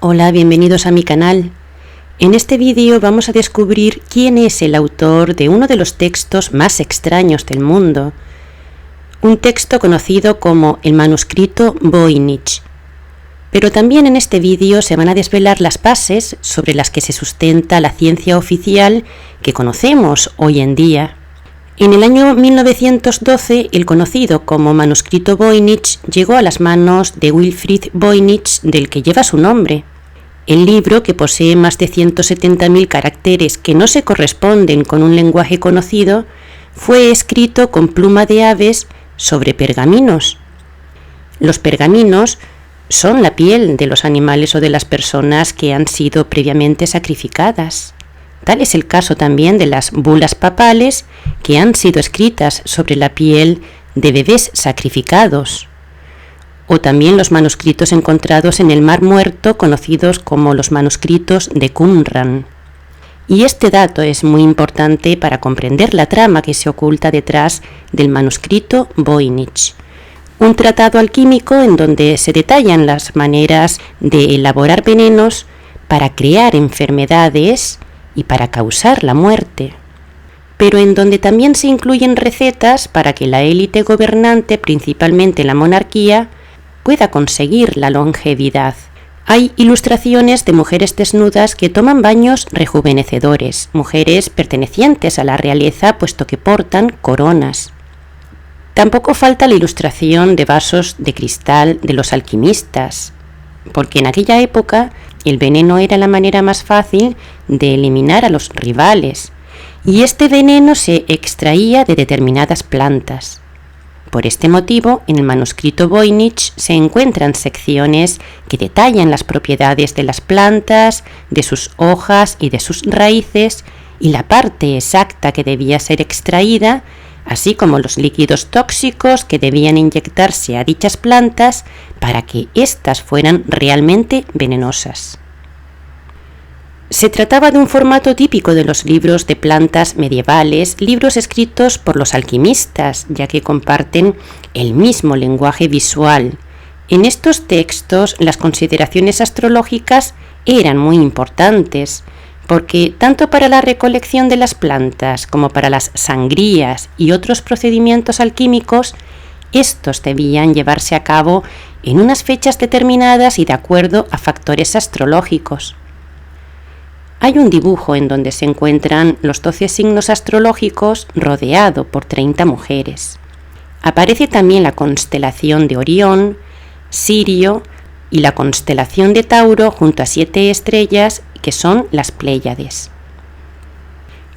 Hola, bienvenidos a mi canal. En este vídeo vamos a descubrir quién es el autor de uno de los textos más extraños del mundo, un texto conocido como el manuscrito Voynich. Pero también en este vídeo se van a desvelar las bases sobre las que se sustenta la ciencia oficial que conocemos hoy en día. En el año 1912, el conocido como manuscrito Voynich llegó a las manos de Wilfrid Voynich, del que lleva su nombre. El libro, que posee más de 170.000 caracteres que no se corresponden con un lenguaje conocido, fue escrito con pluma de aves sobre pergaminos. Los pergaminos son la piel de los animales o de las personas que han sido previamente sacrificadas. Tal es el caso también de las bulas papales, que han sido escritas sobre la piel de bebés sacrificados, o también los manuscritos encontrados en el Mar Muerto, conocidos como los manuscritos de Qumran. Y este dato es muy importante para comprender la trama que se oculta detrás del manuscrito Voynich, un tratado alquímico en donde se detallan las maneras de elaborar venenos para crear enfermedades y para causar la muerte, pero en donde también se incluyen recetas para que la élite gobernante, principalmente la monarquía, pueda conseguir la longevidad. Hay ilustraciones de mujeres desnudas que toman baños rejuvenecedores, mujeres pertenecientes a la realeza puesto que portan coronas. Tampoco falta la ilustración de vasos de cristal de los alquimistas, porque en aquella época el veneno era la manera más fácil de eliminar a los rivales, y este veneno se extraía de determinadas plantas. Por este motivo, en el manuscrito Voynich se encuentran secciones que detallan las propiedades de las plantas, de sus hojas y de sus raíces, y la parte exacta que debía ser extraída, así como los líquidos tóxicos que debían inyectarse a dichas plantas para que éstas fueran realmente venenosas. Se trataba de un formato típico de los libros de plantas medievales, libros escritos por los alquimistas, ya que comparten el mismo lenguaje visual. En estos textos, las consideraciones astrológicas eran muy importantes, porque tanto para la recolección de las plantas como para las sangrías y otros procedimientos alquímicos, estos debían llevarse a cabo en unas fechas determinadas y de acuerdo a factores astrológicos. Hay un dibujo en donde se encuentran los 12 signos astrológicos rodeado por 30 mujeres. Aparece también la constelación de Orión, Sirio y la constelación de Tauro junto a 7 estrellas que son las Pléyades.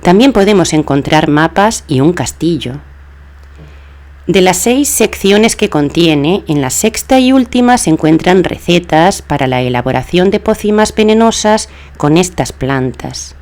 También podemos encontrar mapas y un castillo. De las 6 secciones que contiene, en la sexta y última se encuentran recetas para la elaboración de pócimas venenosas con estas plantas.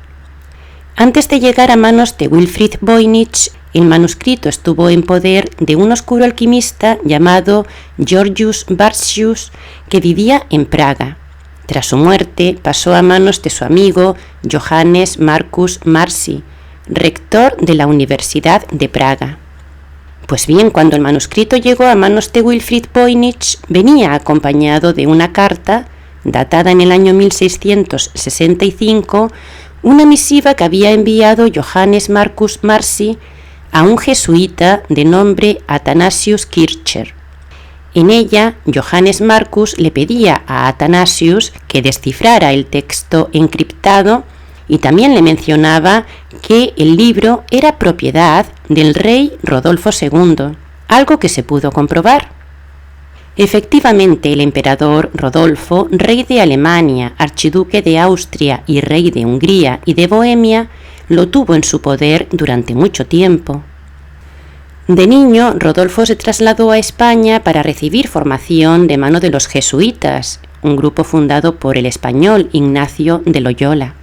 Antes de llegar a manos de Wilfrid Voynich, el manuscrito estuvo en poder de un oscuro alquimista llamado Georgius Bartzius, que vivía en Praga. Tras su muerte, pasó a manos de su amigo Johannes Marcus Marci, rector de la Universidad de Praga. Pues bien, cuando el manuscrito llegó a manos de Wilfrid Voynich, venía acompañado de una carta, datada en el año 1665, una misiva que había enviado Johannes Marcus Marci a un jesuita de nombre Athanasius Kircher. En ella, Johannes Marcus le pedía a Athanasius que descifrara el texto encriptado y también le mencionaba que el libro era propiedad del rey Rodolfo II, algo que se pudo comprobar. Efectivamente, el emperador Rodolfo, rey de Alemania, archiduque de Austria y rey de Hungría y de Bohemia, lo tuvo en su poder durante mucho tiempo. De niño, Rodolfo se trasladó a España para recibir formación de mano de los jesuitas, un grupo fundado por el español Ignacio de Loyola.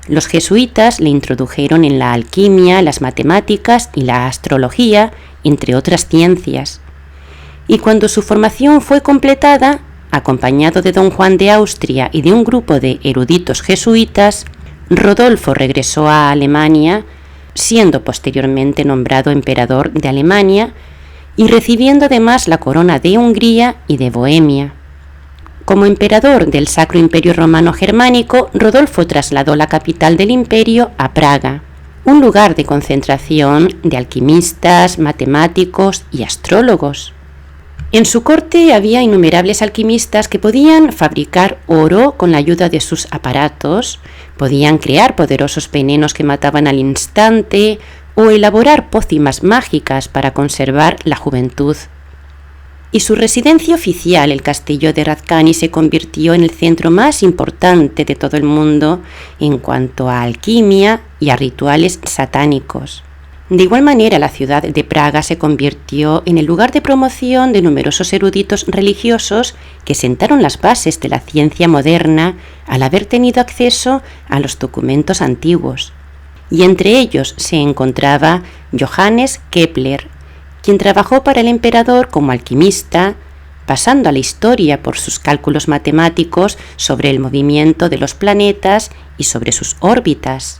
Los jesuitas le introdujeron en la alquimia, las matemáticas y la astrología, entre otras ciencias. Y cuando su formación fue completada, acompañado de don Juan de Austria y de un grupo de eruditos jesuitas, Rodolfo regresó a Alemania, siendo posteriormente nombrado emperador de Alemania y recibiendo además la corona de Hungría y de Bohemia. Como emperador del Sacro Imperio Romano Germánico, Rodolfo trasladó la capital del imperio a Praga, un lugar de concentración de alquimistas, matemáticos y astrólogos. En su corte había innumerables alquimistas que podían fabricar oro con la ayuda de sus aparatos, podían crear poderosos venenos que mataban al instante o elaborar pócimas mágicas para conservar la juventud. Y su residencia oficial, el castillo de Radcani, se convirtió en el centro más importante de todo el mundo en cuanto a alquimia y a rituales satánicos. De igual manera, la ciudad de Praga se convirtió en el lugar de promoción de numerosos eruditos religiosos que sentaron las bases de la ciencia moderna al haber tenido acceso a los documentos antiguos. Y entre ellos se encontraba Johannes Kepler, quien trabajó para el emperador como alquimista, pasando a la historia por sus cálculos matemáticos sobre el movimiento de los planetas y sobre sus órbitas.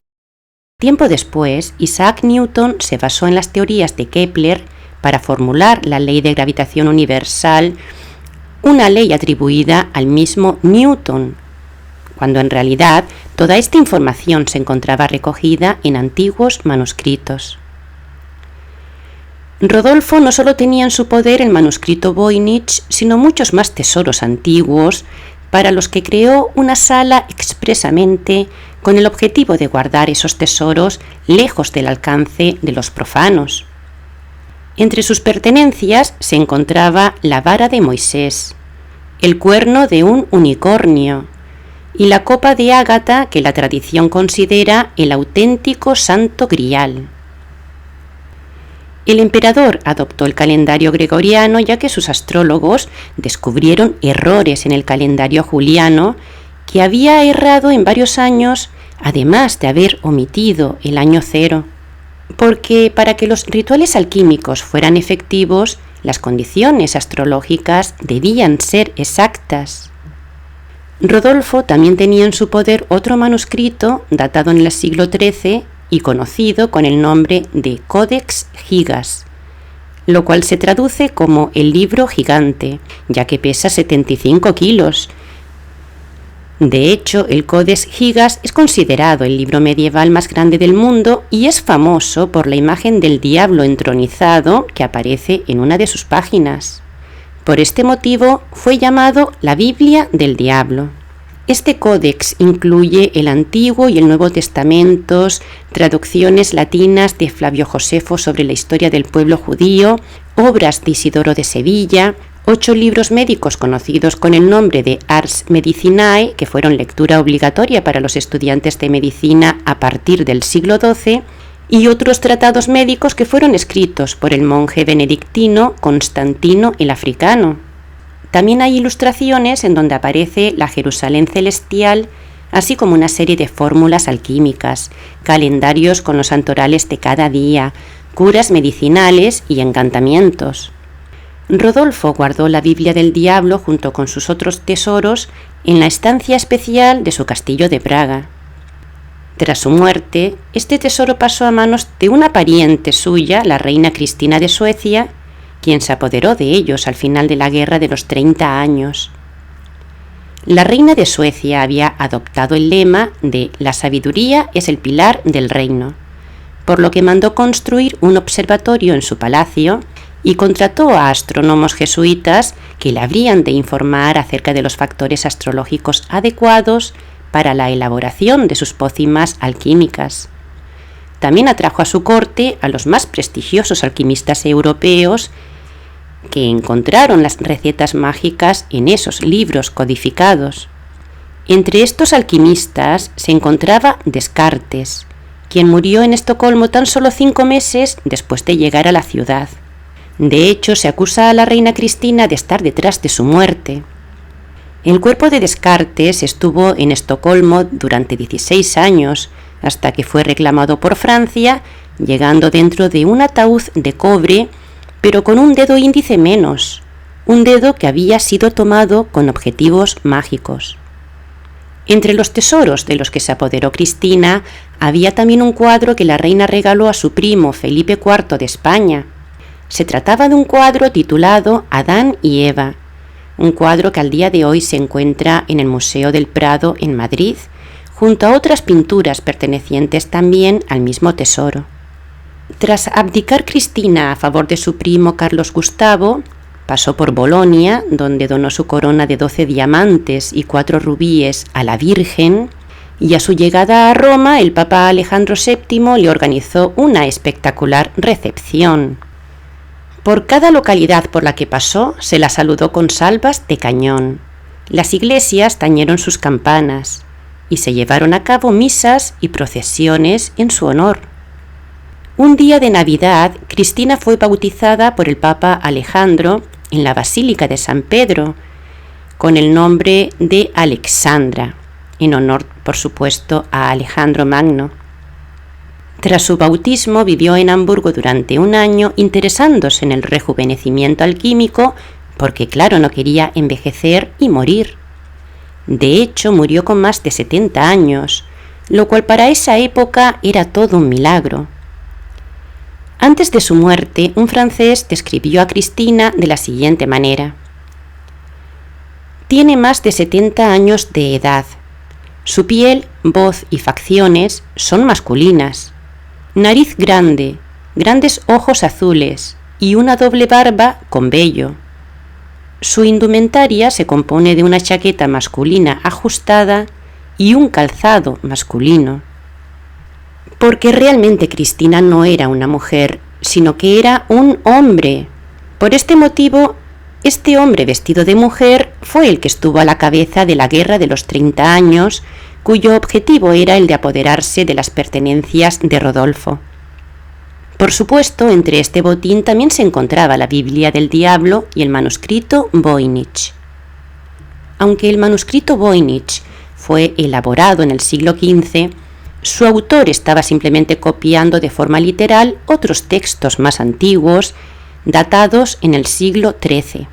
Tiempo después, Isaac Newton se basó en las teorías de Kepler para formular la ley de gravitación universal, una ley atribuida al mismo Newton, cuando en realidad toda esta información se encontraba recogida en antiguos manuscritos. Rodolfo no solo tenía en su poder el manuscrito Voynich, sino muchos más tesoros antiguos, para los que creó una sala expresamente con el objetivo de guardar esos tesoros lejos del alcance de los profanos. Entre sus pertenencias se encontraba la vara de Moisés, el cuerno de un unicornio y la copa de ágata que la tradición considera el auténtico Santo Grial. El emperador adoptó el calendario gregoriano ya que sus astrólogos descubrieron errores en el calendario juliano, que había errado en varios años, además de haber omitido el año cero, porque para que los rituales alquímicos fueran efectivos, las condiciones astrológicas debían ser exactas. Rodolfo también tenía en su poder otro manuscrito datado en el siglo XIII y conocido con el nombre de Codex Gigas, lo cual se traduce como el libro gigante, ya que pesa 75 kilos. De hecho, el Codex Gigas es considerado el libro medieval más grande del mundo y es famoso por la imagen del diablo entronizado que aparece en una de sus páginas. Por este motivo fue llamado la Biblia del Diablo. Este códex incluye el Antiguo y el Nuevo Testamentos, traducciones latinas de Flavio Josefo sobre la historia del pueblo judío, obras de Isidoro de Sevilla, 8 libros médicos conocidos con el nombre de Ars Medicinae, que fueron lectura obligatoria para los estudiantes de medicina a partir del siglo XII, y otros tratados médicos que fueron escritos por el monje benedictino Constantino el Africano. También hay ilustraciones en donde aparece la Jerusalén celestial, así como una serie de fórmulas alquímicas, calendarios con los santorales de cada día, curas medicinales y encantamientos. Rodolfo guardó la Biblia del Diablo junto con sus otros tesoros en la estancia especial de su castillo de Praga. Tras su muerte, este tesoro pasó a manos de una pariente suya, la reina Cristina de Suecia, quien se apoderó de ellos al final de la Guerra de los 30 años. La reina de Suecia había adoptado el lema de «La sabiduría es el pilar del reino», por lo que mandó construir un observatorio en su palacio y contrató a astrónomos jesuitas que le habrían de informar acerca de los factores astrológicos adecuados para la elaboración de sus pócimas alquímicas. También atrajo a su corte a los más prestigiosos alquimistas europeos que encontraron las recetas mágicas en esos libros codificados. Entre estos alquimistas se encontraba Descartes, quien murió en Estocolmo tan solo 5 meses después de llegar a la ciudad. De hecho, se acusa a la reina Cristina de estar detrás de su muerte. El cuerpo de Descartes estuvo en Estocolmo durante 16 años, hasta que fue reclamado por Francia, llegando dentro de un ataúd de cobre, pero con un dedo índice menos, un dedo que había sido tomado con objetivos mágicos. Entre los tesoros de los que se apoderó Cristina, había también un cuadro que la reina regaló a su primo Felipe IV de España. Se trataba de un cuadro titulado Adán y Eva, un cuadro que al día de hoy se encuentra en el Museo del Prado en Madrid, junto a otras pinturas pertenecientes también al mismo tesoro. Tras abdicar Cristina a favor de su primo Carlos Gustavo, pasó por Bolonia, donde donó su corona de 12 diamantes y 4 rubíes a la Virgen, y a su llegada a Roma el Papa Alejandro VII le organizó una espectacular recepción. Por cada localidad por la que pasó se la saludó con salvas de cañón. Las iglesias tañeron sus campanas y se llevaron a cabo misas y procesiones en su honor. Un día de Navidad, Cristina fue bautizada por el Papa Alejandro en la Basílica de San Pedro, con el nombre de Alexandra, en honor, por supuesto, a Alejandro Magno. Tras su bautismo vivió en Hamburgo durante un año interesándose en el rejuvenecimiento alquímico porque, claro, no quería envejecer y morir. De hecho, murió con más de 70 años, lo cual para esa época era todo un milagro. Antes de su muerte, un francés describió a Cristina de la siguiente manera: tiene más de 70 años de edad. Su piel, voz y facciones son masculinas. Nariz grande, grandes ojos azules y una doble barba con vello. Su indumentaria se compone de una chaqueta masculina ajustada y un calzado masculino. Porque realmente Cristina no era una mujer, sino que era un hombre. Por este motivo, este hombre vestido de mujer fue el que estuvo a la cabeza de la Guerra de los 30 años, cuyo objetivo era el de apoderarse de las pertenencias de Rodolfo. Por supuesto, entre este botín también se encontraba la Biblia del Diablo y el manuscrito Voynich. Aunque el manuscrito Voynich fue elaborado en el siglo XV, su autor estaba simplemente copiando de forma literal otros textos más antiguos, datados en el siglo XIII.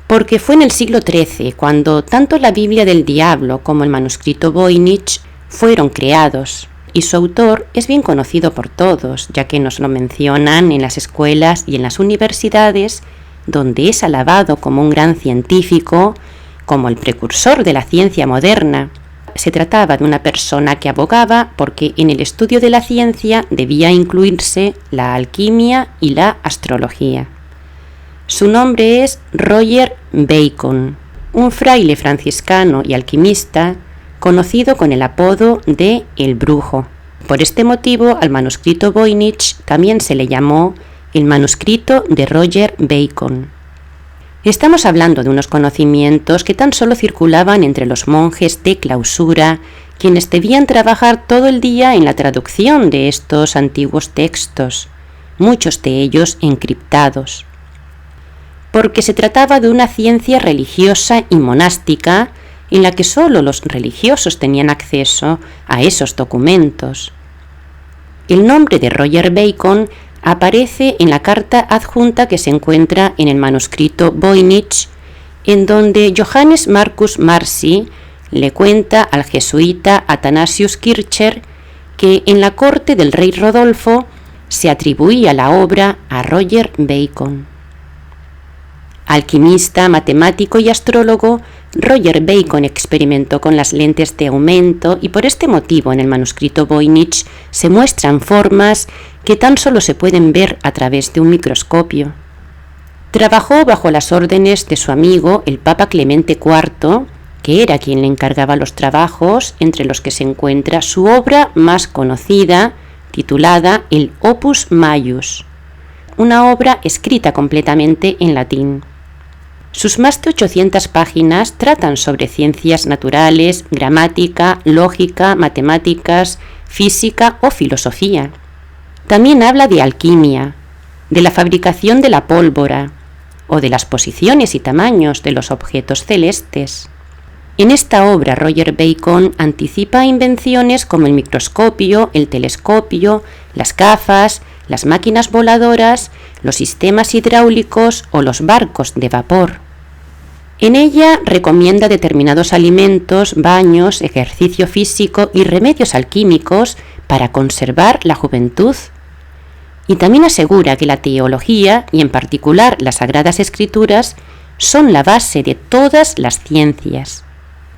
Porque fue en el siglo XIII cuando tanto la Biblia del Diablo como el manuscrito Voynich fueron creados, y su autor es bien conocido por todos, ya que nos lo mencionan en las escuelas y en las universidades, donde es alabado como un gran científico, como el precursor de la ciencia moderna. Se trataba de una persona que abogaba porque en el estudio de la ciencia debía incluirse la alquimia y la astrología. Su nombre es Roger Bacon, un fraile franciscano y alquimista conocido con el apodo de El Brujo. Por este motivo, al manuscrito Voynich también se le llamó el manuscrito de Roger Bacon. Estamos hablando de unos conocimientos que tan solo circulaban entre los monjes de clausura, quienes debían trabajar todo el día en la traducción de estos antiguos textos, muchos de ellos encriptados. Porque se trataba de una ciencia religiosa y monástica en la que solo los religiosos tenían acceso a esos documentos. El nombre de Roger Bacon aparece en la carta adjunta que se encuentra en el manuscrito Voynich, en donde Johannes Marcus Marci le cuenta al jesuita Athanasius Kircher que en la corte del rey Rodolfo se atribuía la obra a Roger Bacon. Alquimista, matemático y astrólogo, Roger Bacon experimentó con las lentes de aumento y por este motivo en el manuscrito Voynich se muestran formas que tan solo se pueden ver a través de un microscopio. Trabajó bajo las órdenes de su amigo el Papa Clemente IV, que era quien le encargaba los trabajos, entre los que se encuentra su obra más conocida, titulada el Opus Maius, una obra escrita completamente en latín. Sus más de 800 páginas tratan sobre ciencias naturales, gramática, lógica, matemáticas, física o filosofía. También habla de alquimia, de la fabricación de la pólvora o de las posiciones y tamaños de los objetos celestes. En esta obra Roger Bacon anticipa invenciones como el microscopio, el telescopio, las gafas, las máquinas voladoras, los sistemas hidráulicos o los barcos de vapor. En ella recomienda determinados alimentos, baños, ejercicio físico y remedios alquímicos para conservar la juventud. Y también asegura que la teología, y en particular las Sagradas Escrituras, son la base de todas las ciencias.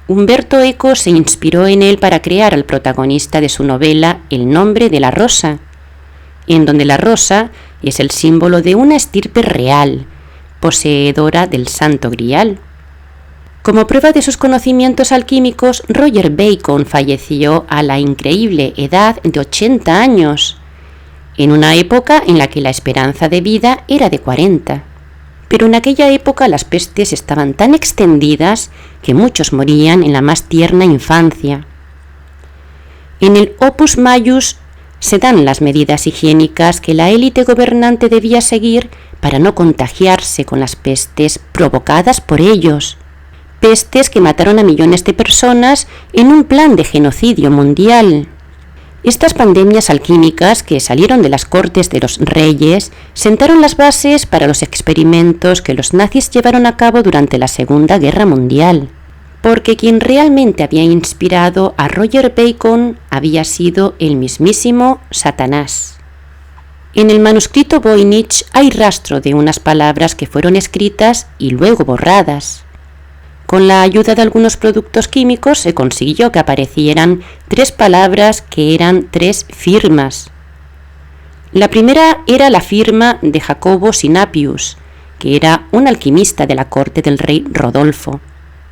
Humberto Eco se inspiró en él para crear al protagonista de su novela El nombre de la rosa, en donde la rosa es el símbolo de una estirpe real, poseedora del Santo Grial. Como prueba de sus conocimientos alquímicos, Roger Bacon falleció a la increíble edad de 80 años, en una época en la que la esperanza de vida era de 40. Pero en aquella época las pestes estaban tan extendidas que muchos morían en la más tierna infancia. En el Opus Maius se dan las medidas higiénicas que la élite gobernante debía seguir para no contagiarse con las pestes provocadas por ellos. Pestes que mataron a millones de personas en un plan de genocidio mundial. Estas pandemias alquímicas que salieron de las cortes de los reyes sentaron las bases para los experimentos que los nazis llevaron a cabo durante la Segunda Guerra Mundial, porque quien realmente había inspirado a Roger Bacon había sido el mismísimo Satanás. En el manuscrito Voynich hay rastro de unas palabras que fueron escritas y luego borradas. Con la ayuda de algunos productos químicos se consiguió que aparecieran 3 palabras que eran 3 firmas. La primera era la firma de Jacobo Sinapius, que era un alquimista de la corte del rey Rodolfo.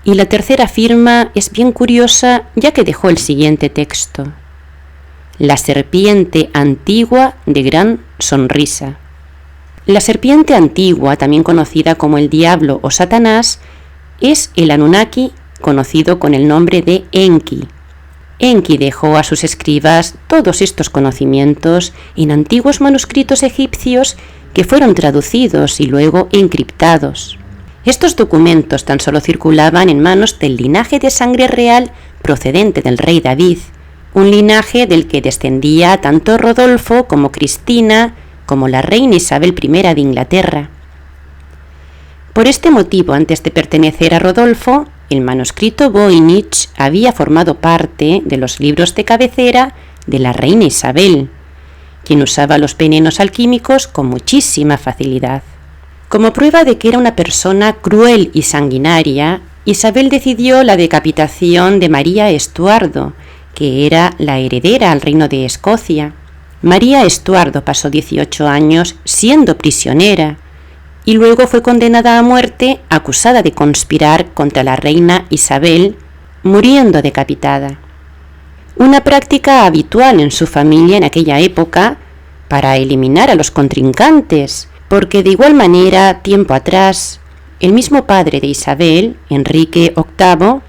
Y la tercera firma es bien curiosa, ya que dejó el siguiente texto: la serpiente antigua de gran sonrisa. La serpiente antigua, también conocida como el diablo o Satanás, es el Anunnaki conocido con el nombre de Enki. Enki dejó a sus escribas todos estos conocimientos en antiguos manuscritos egipcios que fueron traducidos y luego encriptados. Estos documentos tan solo circulaban en manos del linaje de sangre real procedente del rey David, un linaje del que descendía tanto Rodolfo como Cristina, como la reina Isabel I de Inglaterra. Por este motivo, antes de pertenecer a Rodolfo, el manuscrito Voynich había formado parte de los libros de cabecera de la reina Isabel, quien usaba los venenos alquímicos con muchísima facilidad. Como prueba de que era una persona cruel y sanguinaria, Isabel decidió la decapitación de María Estuardo, que era la heredera al reino de Escocia. María Estuardo pasó 18 años siendo prisionera, y luego fue condenada a muerte acusada de conspirar contra la reina Isabel, muriendo decapitada. Una práctica habitual en su familia en aquella época para eliminar a los contrincantes, porque de igual manera, tiempo atrás, el mismo padre de Isabel, Enrique VIII,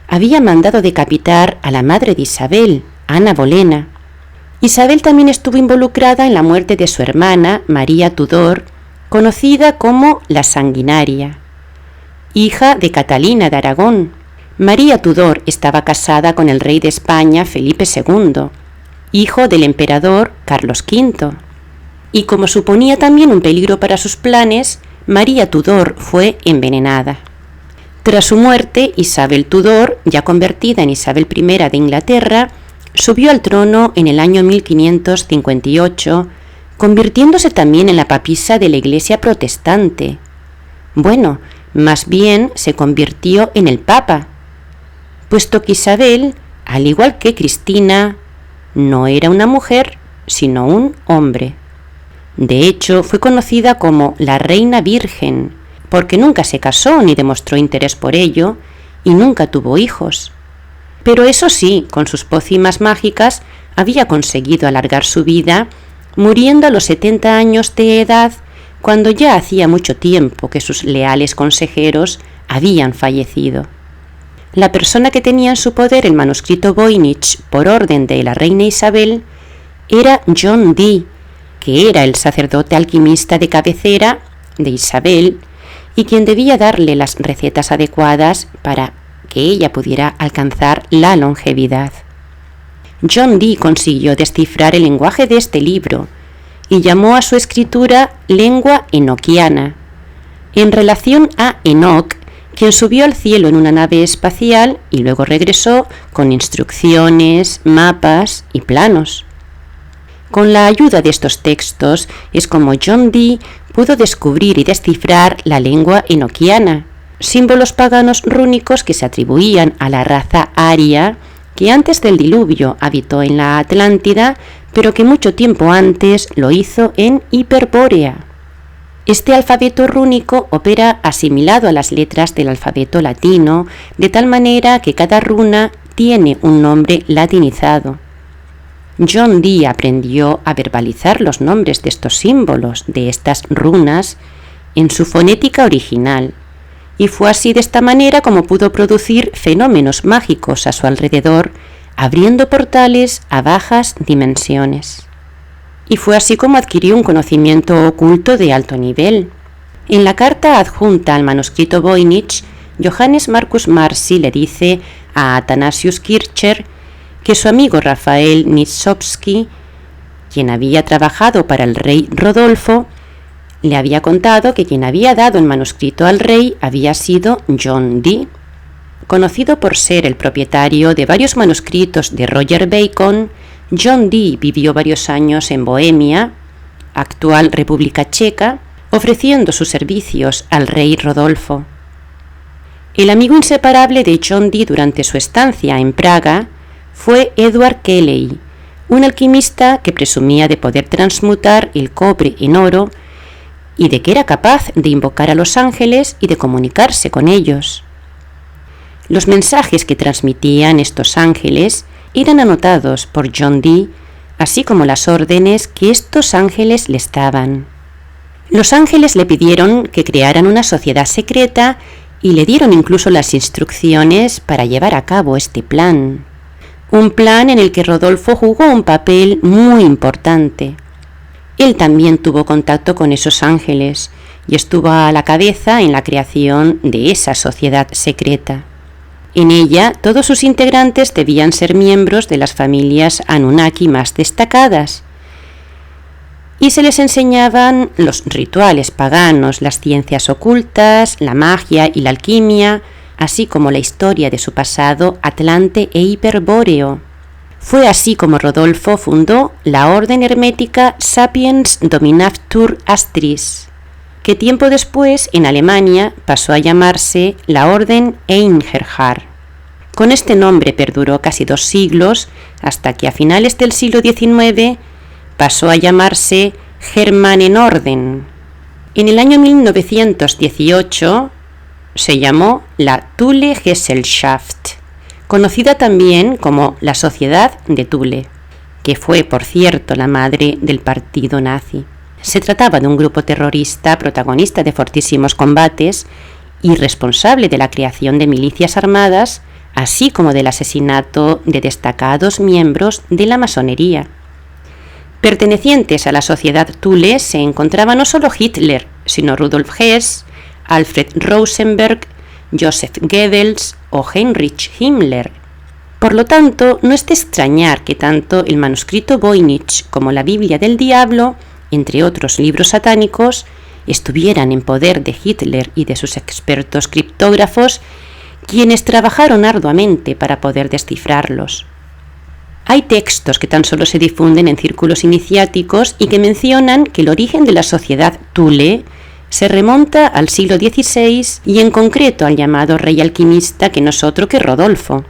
había mandado decapitar a la madre de Isabel, Ana Bolena. Isabel también estuvo involucrada en la muerte de su hermana, María Tudor, conocida como la Sanguinaria, hija de Catalina de Aragón. María Tudor estaba casada con el rey de España, Felipe II, hijo del emperador Carlos V. Y como suponía también un peligro para sus planes, María Tudor fue envenenada. Tras su muerte, Isabel Tudor, ya convertida en Isabel I de Inglaterra, subió al trono en el año 1558, convirtiéndose también en la papisa de la Iglesia protestante. Bueno, más bien se convirtió en el Papa, puesto que Isabel, al igual que Cristina, no era una mujer, sino un hombre. De hecho, fue conocida como la Reina Virgen, porque nunca se casó ni demostró interés por ello, y nunca tuvo hijos. Pero eso sí, con sus pócimas mágicas había conseguido alargar su vida, muriendo a los 70 años de edad, cuando ya hacía mucho tiempo que sus leales consejeros habían fallecido. La persona que tenía en su poder el manuscrito Voynich por orden de la reina Isabel era John Dee, que era el sacerdote alquimista de cabecera de Isabel y quien debía darle las recetas adecuadas para que ella pudiera alcanzar la longevidad. John Dee consiguió descifrar el lenguaje de este libro y llamó a su escritura lengua enoquiana, en relación a Enoc, quien subió al cielo en una nave espacial y luego regresó con instrucciones, mapas y planos. Con la ayuda de estos textos es como John Dee pudo descubrir y descifrar la lengua enoquiana, símbolos paganos rúnicos que se atribuían a la raza aria que antes del diluvio habitó en la Atlántida, pero que mucho tiempo antes lo hizo en Hiperbórea. Este alfabeto rúnico opera asimilado a las letras del alfabeto latino, de tal manera que cada runa tiene un nombre latinizado. John Dee aprendió a verbalizar los nombres de estos símbolos, de estas runas, en su fonética original, y fue así de esta manera como pudo producir fenómenos mágicos a su alrededor, abriendo portales a bajas dimensiones. Y fue así como adquirió un conocimiento oculto de alto nivel. En la carta adjunta al manuscrito Voynich, Johannes Marcus Marci le dice a Athanasius Kircher que su amigo Rafael Nitzowski, quien había trabajado para el rey Rodolfo, le había contado que quien había dado el manuscrito al rey había sido John Dee. Conocido por ser el propietario de varios manuscritos de Roger Bacon, John Dee vivió varios años en Bohemia, actual República Checa, ofreciendo sus servicios al rey Rodolfo. El amigo inseparable de John Dee durante su estancia en Praga fue Edward Kelley, un alquimista que presumía de poder transmutar el cobre en oro y de que era capaz de invocar a los ángeles y de comunicarse con ellos. Los mensajes que transmitían estos ángeles eran anotados por John Dee, así como las órdenes que estos ángeles les daban. Los ángeles le pidieron que crearan una sociedad secreta y le dieron incluso las instrucciones para llevar a cabo este plan. Un plan en el que Rodolfo jugó un papel muy importante. Él también tuvo contacto con esos ángeles y estuvo a la cabeza en la creación de esa sociedad secreta. En ella, todos sus integrantes debían ser miembros de las familias Anunnaki más destacadas, y se les enseñaban los rituales paganos, las ciencias ocultas, la magia y la alquimia, así como la historia de su pasado atlante e hiperbóreo. Fue así como Rodolfo fundó la orden hermética Sapiens Dominatur Astris, que tiempo después en Alemania pasó a llamarse la Orden Einherjar. Con este nombre perduró casi 2 siglos, hasta que a finales del siglo XIX pasó a llamarse Germanenorden. En el año 1918 se llamó la Thule Gesellschaft, conocida también como la Sociedad de Thule, que fue, por cierto, la madre del partido nazi. Se trataba de un grupo terrorista protagonista de fortísimos combates y responsable de la creación de milicias armadas, así como del asesinato de destacados miembros de la masonería. Pertenecientes a la Sociedad Thule se encontraban no solo Hitler, sino Rudolf Hess, Alfred Rosenberg, Joseph Goebbels o Heinrich Himmler. Por lo tanto, no es de extrañar que tanto el manuscrito Voynich como la Biblia del Diablo, entre otros libros satánicos, estuvieran en poder de Hitler y de sus expertos criptógrafos, quienes trabajaron arduamente para poder descifrarlos. Hay textos que tan solo se difunden en círculos iniciáticos y que mencionan que el origen de la sociedad Thule se remonta al siglo XVI y en concreto al llamado rey alquimista que no es otro que Rodolfo.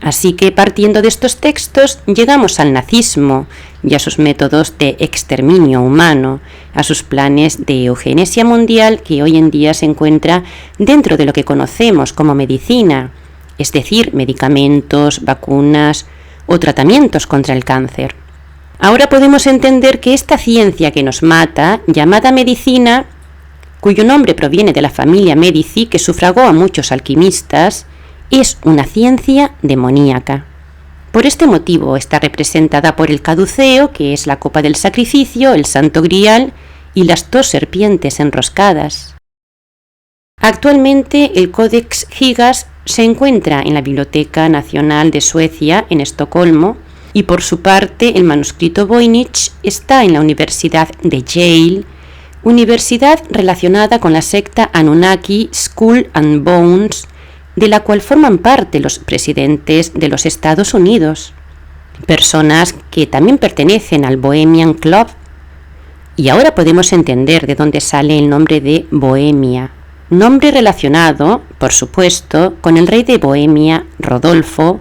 Así que partiendo de estos textos llegamos al nazismo y a sus métodos de exterminio humano, a sus planes de eugenesia mundial que hoy en día se encuentra dentro de lo que conocemos como medicina, es decir, medicamentos, vacunas o tratamientos contra el cáncer. Ahora podemos entender que esta ciencia que nos mata, llamada medicina, cuyo nombre proviene de la familia Medici que sufragó a muchos alquimistas, es una ciencia demoníaca. Por este motivo está representada por el caduceo, que es la copa del sacrificio, el santo grial y las 2 serpientes enroscadas. Actualmente el Codex Gigas se encuentra en la Biblioteca Nacional de Suecia, en Estocolmo, y por su parte el manuscrito Voynich está en la Universidad de Yale, universidad relacionada con la secta Anunnaki Skull and Bones, de la cual forman parte los presidentes de los Estados Unidos, personas que también pertenecen al Bohemian Club. Y ahora podemos entender de dónde sale el nombre de Bohemia. nombre relacionado, por supuesto, con el rey de Bohemia, Rodolfo,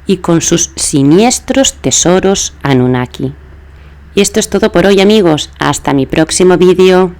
y con sus siniestros tesoros Anunnaki. Y esto es todo por hoy, amigos. Hasta mi próximo vídeo.